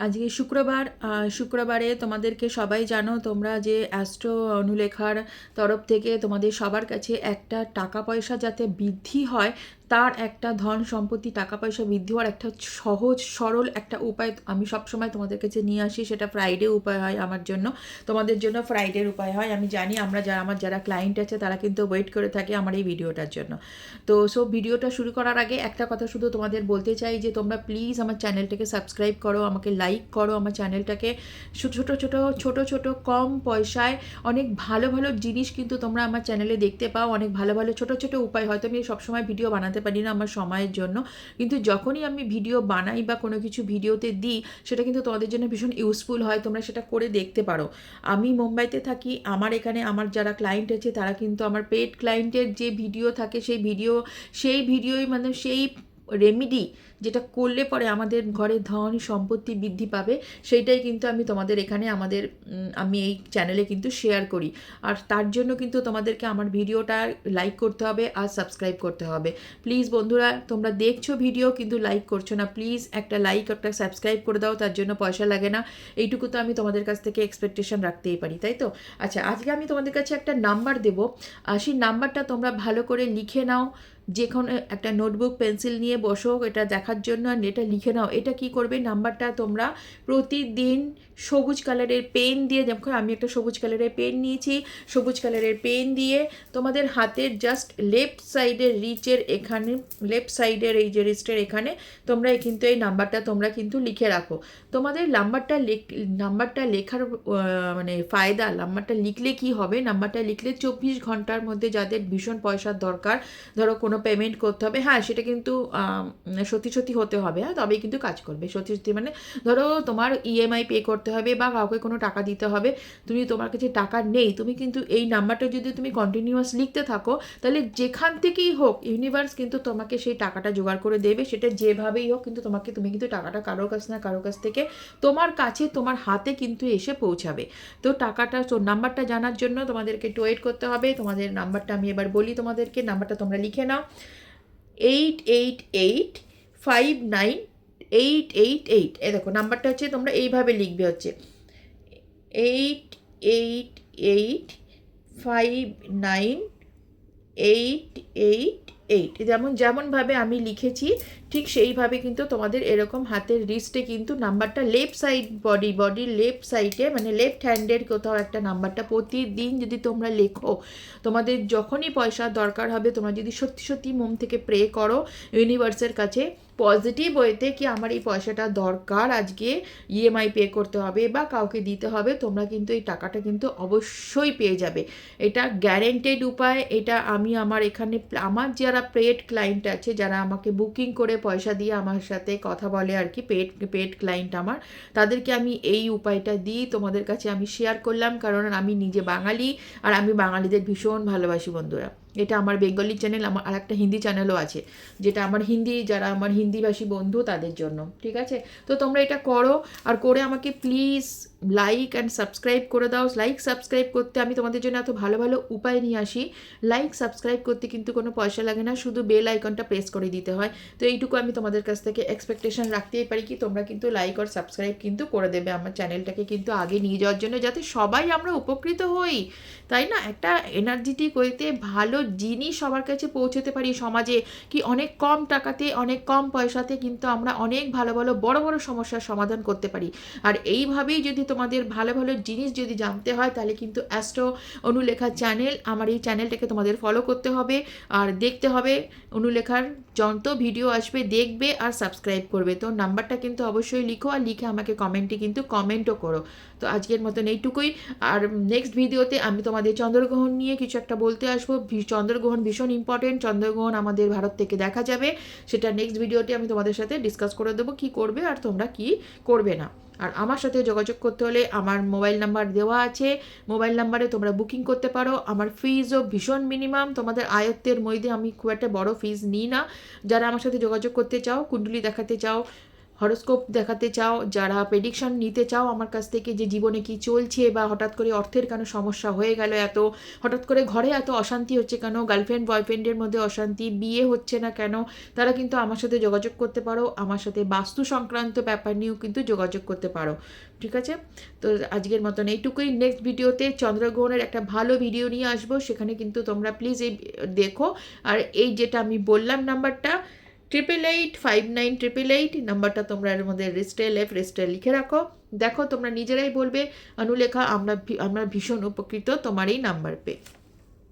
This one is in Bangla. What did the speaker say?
আজকে শুক্রবার। শুক্রবারে তোমাদেরকে সবাই জানো তোমরা যে অ্যাস্ট্রো অনুলেখার তরফ থেকে তোমাদের সবার কাছে একটা টাকা পয়সা যাতে বৃদ্ধি হয়, তার একটা ধন সম্পত্তি টাকা পয়সা বৃদ্ধি হওয়ার একটা সহজ সরল একটা উপায় আমি সবসময় তোমাদের কাছে নিয়ে আসি। সেটা ফ্রাইডে উপায় হয় আমার জন্য, তোমাদের জন্য ফ্রাইডের উপায় হয়। আমি জানি আমার যারা ক্লায়েন্ট আছে তারা কিন্তু ওয়েট করে থাকে আমার এই ভিডিওটার জন্য। তো ভিডিওটা শুরু করার আগে একটা কথা শুধু তোমাদের বলতে চাই যে তোমরা প্লিজ আমার চ্যানেলটাকে সাবস্ক্রাইব করো, আমাকে লাইক করো। আমার চ্যানেলটাকে ছোট ছোট ছোট ছোট কম পয়সায় অনেক ভালো ভালো জিনিস কিন্তু তোমরা আমার চ্যানেলে দেখতে পাও। অনেক ভালো ভালো ছোট ছোট উপায়, হয়তো আমি সবসময় ভিডিও বানাতে পারি না আমার সময়ের জন্য, কিন্তু যখনই আমি ভিডিও বানাই বা কোনো কিছু ভিডিওতে দিই সেটা কিন্তু তোমাদের জন্য ভীষণ ইউজফুল হয়। তোমরা সেটা করে দেখতে পারো। আমি মুম্বাইতে থাকি, আমার এখানে আমার যারা ক্লায়েন্ট আছে তারা কিন্তু আমার পেড ক্লায়েন্টের যে ভিডিও থাকে সেই ভিডিওই মানে সেই রেমিডি যেটা করলে পরে আমাদের ঘরে ধন সম্পত্তি বৃদ্ধি পাবে, সেইটাই কিন্তু আমি তোমাদের এখানে আমি এই চ্যানেলে কিন্তু শেয়ার করি। আর তার জন্য কিন্তু তোমাদেরকে আমার ভিডিওটা লাইক করতে হবে আর সাবস্ক্রাইব করতে হবে। প্লিজ বন্ধুরা, তোমরা দেখছো ভিডিও কিন্তু লাইক করছো না, প্লিজ একটা লাইক একটা সাবস্ক্রাইব করে দাও, তার জন্য পয়সা লাগে না। এইটুকু তো আমি তোমাদের কাছ থেকে এক্সপেকটেশন রাখতেই পারি, তাই তো? আচ্ছা, আজকে আমি তোমাদের কাছে একটা নাম্বার দেবো, সেই নাম্বারটা তোমরা ভালো করে লিখে নাও। যে কোনো একটা নোটবুক পেন্সিল নিয়ে বসো এটা দেখার জন্য, আর এটা লিখে নাও। এটা কি করবে, নাম্বারটা তোমরা প্রতিদিন সবুজ কালারের পেন দিয়ে, যেমন আমি একটা সবুজ কালারের পেন নিয়েছি, সবুজ কালারের পেন দিয়ে তোমাদের হাতের জাস্ট লেফট সাইডের রিচের এখানে, লেফট সাইডের এই যে রিস্টের এখানে তোমরা কিন্তু এই নাম্বারটা তোমরা কিন্তু লিখে রাখো। তোমাদের নাম্বারটা লেখার মানে ফায়দা, নাম্বারটা লিখলে কি হবে, নাম্বারটা লিখলে 24 ঘন্টার মধ্যে যাদের ভীষণ পয়সার দরকার, ধরো কোনো পেমেন্ট করতে হবে, হ্যাঁ সেটা কিন্তু সত্যি সত্যি হতে হবে, হ্যাঁ তবেই কিন্তু কাজ করবে। সত্যি সত্যি মানে ধরো তোমার ইএমআই পে করতে হবে বা কাউকে কোনো টাকা দিতে হবে, তোমার কাছে টাকা নেই, তুমি কিন্তু এই নাম্বারটা যদি তুমি কন্টিনিউয়াস লিখতে থাকো, তাহলে যেখান থেকেই হোক ইউনিভার্স কিন্তু তোমাকে সেই টাকাটা জোগাড় করে দেবে। সেটা যেভাবেই হোক কিন্তু তুমি কিন্তু টাকাটা কারোর কাছ থেকে তোমার কাছে তোমার হাতে কিন্তু এসে পৌঁছাবে। তো নাম্বারটা জানার জন্য তোমাদেরকে একটু ওয়েট করতে হবে। তোমাদের নাম্বারটা আমি এবার বলি তোমাদেরকে, নাম্বারটা তোমরা লিখে নাও। 88859888। এই দেখো নাম্বারটা হচ্ছে, তোমরা এইভাবে লিখবে, হচ্ছে 88859888। যেমনভাবে আমি লিখেছি ঠিক সেইভাবে কিন্তু তোমাদের এরকম হাতের রিস্টে কিন্তু নাম্বারটা লেফট সাইড বডির লেফট সাইডে মানে লেফট হ্যান্ডের কোথাও একটা নাম্বারটা প্রতিদিন যদি তোমরা লেখো, তোমাদের যখনই পয়সার দরকার হবে, তোমরা যদি সত্যি সত্যি মন থেকে প্রে করো ইউনিভার্সের কাছে পজিটিভ ওয়েতে কি আমার এই পয়সাটা দরকার, আজকে ইএমআই পে করতে হবে বা কাউকে দিতে হবে, তোমরা কিন্তু এই টাকাটা কিন্তু অবশ্যই পেয়ে যাবে। এটা গ্যারেন্টেড উপায়। এটা আমি আমার এখানে আমার যারা পেড ক্লায়েন্ট আছে, যারা আমাকে বুকিং করে পয়সা দিয়ে আমার সাথে কথা বলে আর কি, পেড ক্লায়েন্ট আমার, তাদেরকে আমি এই উপায়টা দিই, তোমাদের কাছে আমি শেয়ার করলাম, কারণ আমি নিজে বাঙালি আর আমি বাঙালিদের ভীষণ ভালোবাসি বন্ধুরা। এটা আমার বেঙ্গলি চ্যানেল, আমার আর একটা হিন্দি চ্যানেলও আছে, যেটা যারা আমার হিন্দিভাষী বন্ধু তাদের জন্য, ঠিক আছে? তো তোমরা এটা করো, আর করে আমাকে প্লিজ লাইক অ্যান্ড সাবস্ক্রাইব করে দাও। লাইক সাবস্ক্রাইব করতে আমি তোমাদের জন্য এত ভালো ভালো উপায় নিয়ে আসি, লাইক সাবস্ক্রাইব করতে কিন্তু কোনো পয়সা লাগে না, শুধু বেল আইকনটা প্রেস করে দিতে হয়। তো এইটুকু আমি তোমাদের কাছ থেকে এক্সপেকটেশন রাখতেই পারি কি তোমরা কিন্তু লাইক আর সাবস্ক্রাইব কিন্তু করে দেবে আমার চ্যানেলটাকে কিন্তু আগে নিয়ে যাওয়ার জন্য, যাতে সবাই আমরা উপকৃত হই, তাই না? একটা এনার্জেটিক ওয়েতে ভালো জিনিস সবার কাছে পৌঁছতে পারি সমাজে, কি অনেক কম টাকাতে অনেক কম পয়সাতে কিন্তু আমরা অনেক ভালো ভালো বড় বড় সমস্যার সমাধান করতে পারি। আর এইভাবেই যদি তোমাদের ভালো ভালো জিনিস যদি জানতে হয়, তাহলে কিন্তু অ্যাস্ট্রো অনুলেখা চ্যানেল, আমার এই চ্যানেলটাকে তোমাদের ফলো করতে হবে আর দেখতে হবে। অনুলেখার যত ভিডিও আসবে দেখবে আর সাবস্ক্রাইব করবে। তো নাম্বারটা কিন্তু অবশ্যই লিখো, আর লিখে আমাকে কমেন্টে কিন্তু কমেন্টও করো। তো আজকের মতন এইটুকুই। আর নেক্সট ভিডিওতে আমি তোমাদের চন্দ্রগ্রহণ নিয়ে কিছু একটা বলতে আসবো। চন্দ্রগ্রহণ ভীষণ ইম্পর্টেন্ট, চন্দ্রগ্রহণ আমাদের ভারত থেকে দেখা যাবে, সেটা নেক্সট ভিডিওতে আমি তোমাদের সাথে ডিসকাস করে দেবো কি করবে আর তোমরা কি করবে না। আর আমার সাথে যোগাযোগ করতে হলে আমার মোবাইল নাম্বার দেওয়া আছে, মোবাইল নাম্বারে তোমরা বুকিং করতে পারো। আমার ফিজও ভীষণ মিনিমাম, তোমাদের আয়ত্তের মধ্যে, আমি খুব একটা বড় ফিজ নিই না। যারা আমার সাথে যোগাযোগ করতে চাও, কুণ্ডলি দেখাতে চাও, হরোস্কোপ দেখাতে চাও, যারা প্রেডিকশন নিতে চাও আমার কাছ থেকে যে জীবনে কি চলছে, বা হঠাৎ করে অর্থের কেন সমস্যা হয়ে গেল, হঠাৎ করে ঘরে এত অশান্তি হচ্ছে কেন, গার্লফ্রেন্ড বয়ফ্রেন্ডের মধ্যে অশান্তি, বিয়ে হচ্ছে না কেন, তারা কিন্তু আমার সাথে যোগাযোগ করতে পারো। আমার সাথে বাস্তু সংক্রান্ত ব্যাপার নিয়েও কিন্তু যোগাযোগ করতে পারো। ঠিক আছে, তো আজকের মতন এইটুকুই। নেক্সট ভিডিওতে চন্দ্রগ্রহণের একটা ভালো ভিডিও নিয়ে আসবো, সেখানে কিন্তু তোমরা প্লিজ এই দেখো। আর এই যেটা আমি বললাম নাম্বারটা 88859888 নাম্বারটা তোমরা এর মধ্যে রেস্টে লিখে রাখো। দেখো তোমরা নিজেরাই বলবে অনুলেখা আমরা ভীষণ উপকৃত তোমার এই নাম্বার পেয়ে।